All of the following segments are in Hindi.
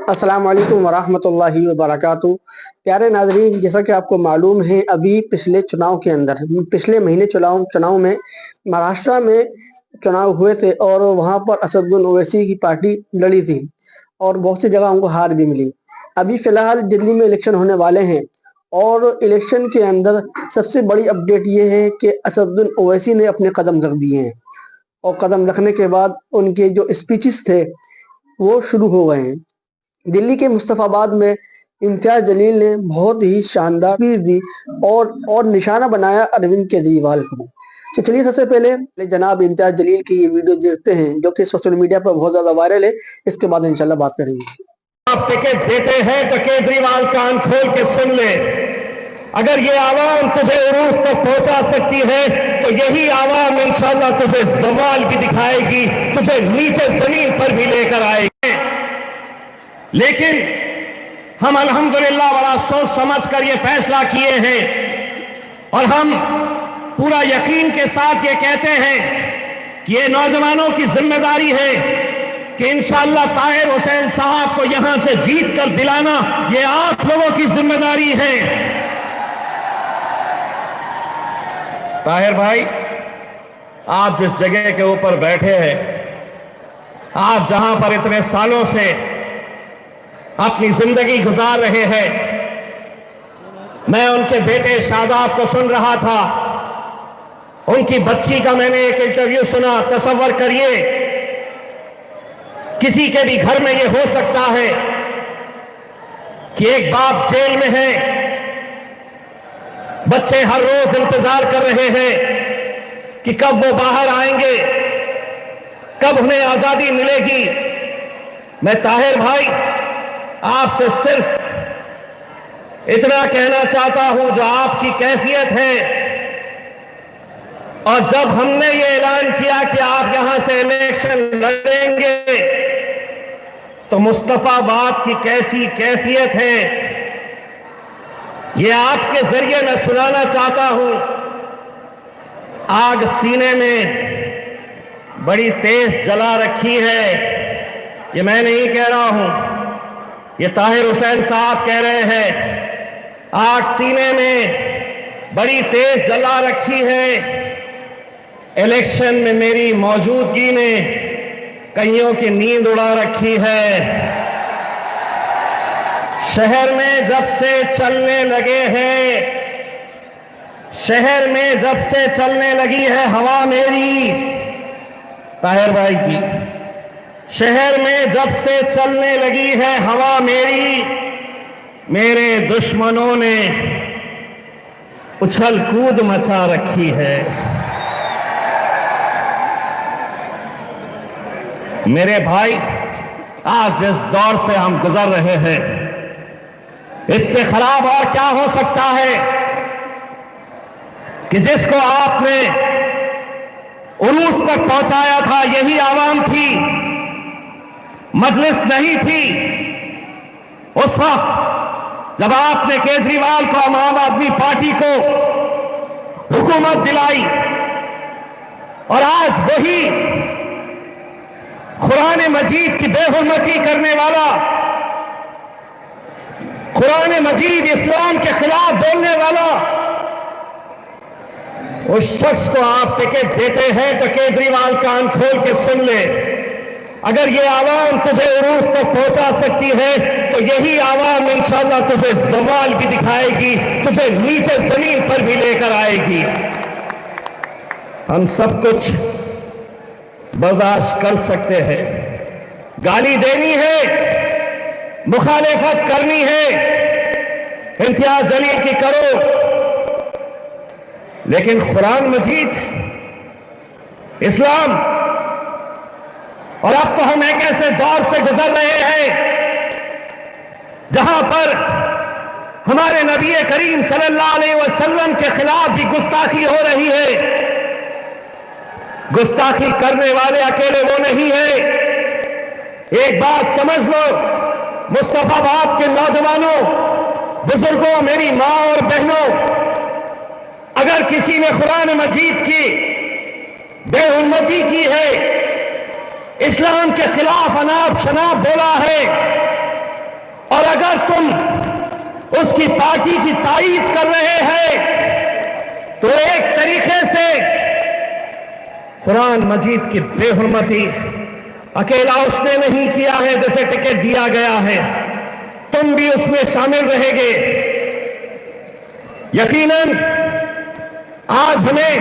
अस्सलाम वालेकुम वरहमतुल्लाहि वबरकातुहू। प्यारे नाज़रीन, जैसा कि आपको मालूम है, अभी पिछले महीने चुनाव में महाराष्ट्र में चुनाव हुए थे और वहाँ पर असदुद्दीन ओवैसी की पार्टी लड़ी थी और बहुत सी जगह उनको हार भी मिली। अभी फ़िलहाल दिल्ली में इलेक्शन होने वाले हैं और इलेक्शन के अंदर सबसे बड़ी अपडेट ये है कि असदुद्दीन ओवैसी ने अपने कदम रख दिए हैं और कदम रखने के बाद उनके जो स्पीचेस थे वो शुरू हो गए हैं। दिल्ली के मुस्तफ़ाबाद में इम्तियाज़ जलील ने बहुत ही शानदार स्पीच दी और निशाना बनाया अरविंद केजरीवाल को। तो चलिए सबसे पहले जनाब इम्तियाज़ जलील की ये वीडियो देखते हैं जो कि सोशल मीडिया पर बहुत ज़्यादा वायरल है। इसके बाद इंशाल्लाह बात करेंगे। आप टिकट देते हैं तो केजरीवाल कान खोल के सुन ले। अगर ये आवाम तुझे उरूस तक पहुंचा सकती है तो यही आवाम इंशाल्लाह तुझे जवाल भी दिखाएगी, तुझे नीचे जमीन पर भी लेकर आएगी। लेकिन हम अल्हम्दुलिल्लाह बड़ा सोच समझ कर ये फैसला किए हैं और हम पूरा यकीन के साथ ये कहते हैं कि ये नौजवानों की जिम्मेदारी है कि इंशाअल्लाह ताहिर हुसैन साहब को यहां से जीत कर दिलाना ये आप लोगों की जिम्मेदारी है। ताहिर भाई, आप जिस जगह के ऊपर बैठे हैं, आप जहां पर इतने सालों से अपनी जिंदगी गुजार रहे हैं, मैं उनके बेटे शादाब को सुन रहा था, उनकी बच्ची का मैंने एक इंटरव्यू सुना। तसव्वुर करिए, किसी के भी घर में यह हो सकता है कि एक बाप जेल में है, बच्चे हर रोज इंतजार कर रहे हैं कि कब वो बाहर आएंगे, कब उन्हें आजादी मिलेगी। मैं ताहिर भाई आपसे सिर्फ इतना कहना चाहता हूं, जो आपकी कैफियत है, और जब हमने ये ऐलान किया कि आप यहां से इलेक्शन लड़ेंगे तो मुस्तफाबाद की कैसी कैफियत है ये आपके जरिए मैं सुनाना चाहता हूं। आग सीने में बड़ी तेज जला रखी है, ये मैं नहीं कह रहा हूं, ये ताहिर हुसैन साहब कह रहे हैं। आग सीने में बड़ी तेज जला रखी है, इलेक्शन में मेरी मौजूदगी ने कईयों की नींद उड़ा रखी है। शहर में जब से चलने लगे हैं, शहर में जब से चलने लगी है हवा मेरी, ताहिर भाई की, शहर में जब से चलने लगी है हवा मेरी, मेरे दुश्मनों ने उछल कूद मचा रखी है। मेरे भाई, आज जिस दौर से हम गुजर रहे हैं, इससे खराब और क्या हो सकता है कि जिसको आपने उरूस तक पहुंचाया था यही आवाम थी, मजलिस नहीं थी। उस वक्त जब आपने केजरीवाल को, आम आदमी पार्टी को हुकूमत दिलाई, और आज वही कुरान मजीद की बेहुरमती करने वाला, कुरान मजीद इस्लाम के खिलाफ बोलने वाला, उस शख्स को आप टिकट देते हैं तो केजरीवाल कान खोल के सुन ले। अगर ये आवाम तुझे उरूस तक पहुंचा सकती है तो यही आवाम इंशाअल्लाह तुझे जवाल भी दिखाएगी, तुझे नीचे जमीन पर भी लेकर आएगी। हम सब कुछ बर्दाश्त कर सकते हैं, गाली देनी है, मुखालिफत करनी है, इम्तियाज जलील की करो, लेकिन कुरान मजीद, इस्लाम, और अब तो हम एक ऐसे दौर से गुजर रहे हैं जहां पर हमारे नबी करीम सल्लल्लाहु अलैहि वसल्लम के खिलाफ भी गुस्ताखी हो रही है। गुस्ताखी करने वाले अकेले वो नहीं है। एक बात समझ लो, मुस्तफाबाद के नौजवानों, बुजुर्गों, मेरी मां और बहनों, अगर किसी ने कुरान मजीद की बेहुरमती की है, इस्लाम के खिलाफ अनाप शनाप बोला है, अगर तुम उसकी पार्टी की तारीफ कर रहे हैं तो एक तरीके से कुरान मजीद की बेहुरमती अकेला उसने नहीं किया है जिसे टिकट दिया गया है, तुम भी उसमें शामिल रहेंगे। यकीनन आज हमें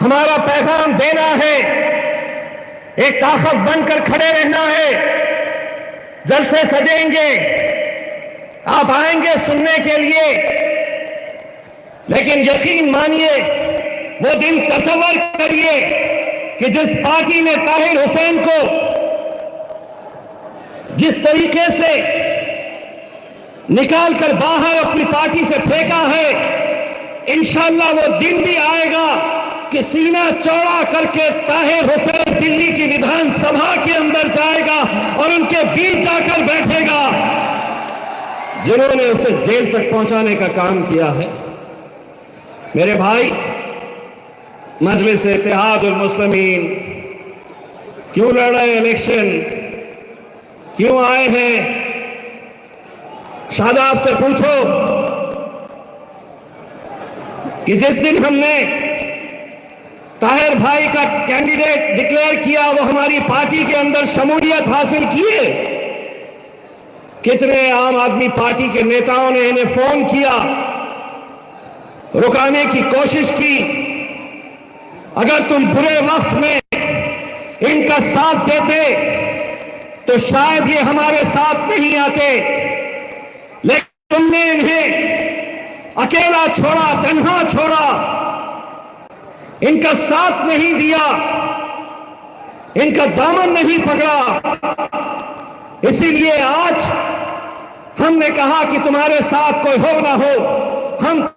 हमारा पैगाम देना है, एक ताकत बनकर खड़े रहना है। जलसे सजेंगे, आप आएंगे सुनने के लिए, लेकिन यकीन मानिए वो दिन तसव्वुर करिए कि जिस पार्टी ने ताहिर हुसैन को जिस तरीके से निकालकर बाहर अपनी पार्टी से फेंका है, इंशाअल्लाह वो दिन भी आएगा कि सीना चौड़ा करके ताहिर हुसैन दिल्ली की विधानसभा के अंदर जाएगा और उनके बीच जाकर बैठेगा जिन्होंने उसे जेल तक पहुंचाने का काम किया है। मेरे भाई, मजलिस इत्तेहादुल मुस्लिमीन क्यों लड़ रहे हैं इलेक्शन, क्यों आए हैं? शादाब से पूछो कि जिस दिन हमने ताहिर भाई का कैंडिडेट डिक्लेयर किया वो हमारी पार्टी के अंदर शमूलियत हासिल किए। कितने आम आदमी पार्टी के नेताओं ने इन्हें फोन किया, रुकाने की कोशिश की। अगर तुम बुरे वक्त में इनका साथ देते तो शायद ये हमारे साथ नहीं आते, लेकिन तुमने इन्हें अकेला छोड़ा, तन्हा छोड़ा, इनका साथ नहीं दिया, इनका दामन नहीं पकड़ा। इसीलिए आज हमने कहा कि तुम्हारे साथ कोई हो ना हो, हम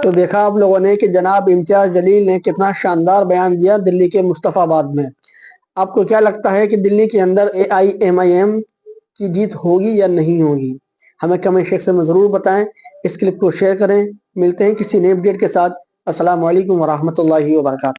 तो देखा आप लोगों ने कि जनाब इम्तियाज जलील ने कितना शानदार बयान दिया दिल्ली के मुस्तफाबाद में। आपको क्या लगता है कि दिल्ली के अंदर AIMIM की जीत होगी या नहीं होगी? हमें कमेंट सेक्शन में ज़रूर बताएं। इस क्लिप को शेयर करें। मिलते हैं किसी नए अपडेट के साथ। अस्सलाम वालेकुम वरहमतुल्लाहि वबरकातुहू।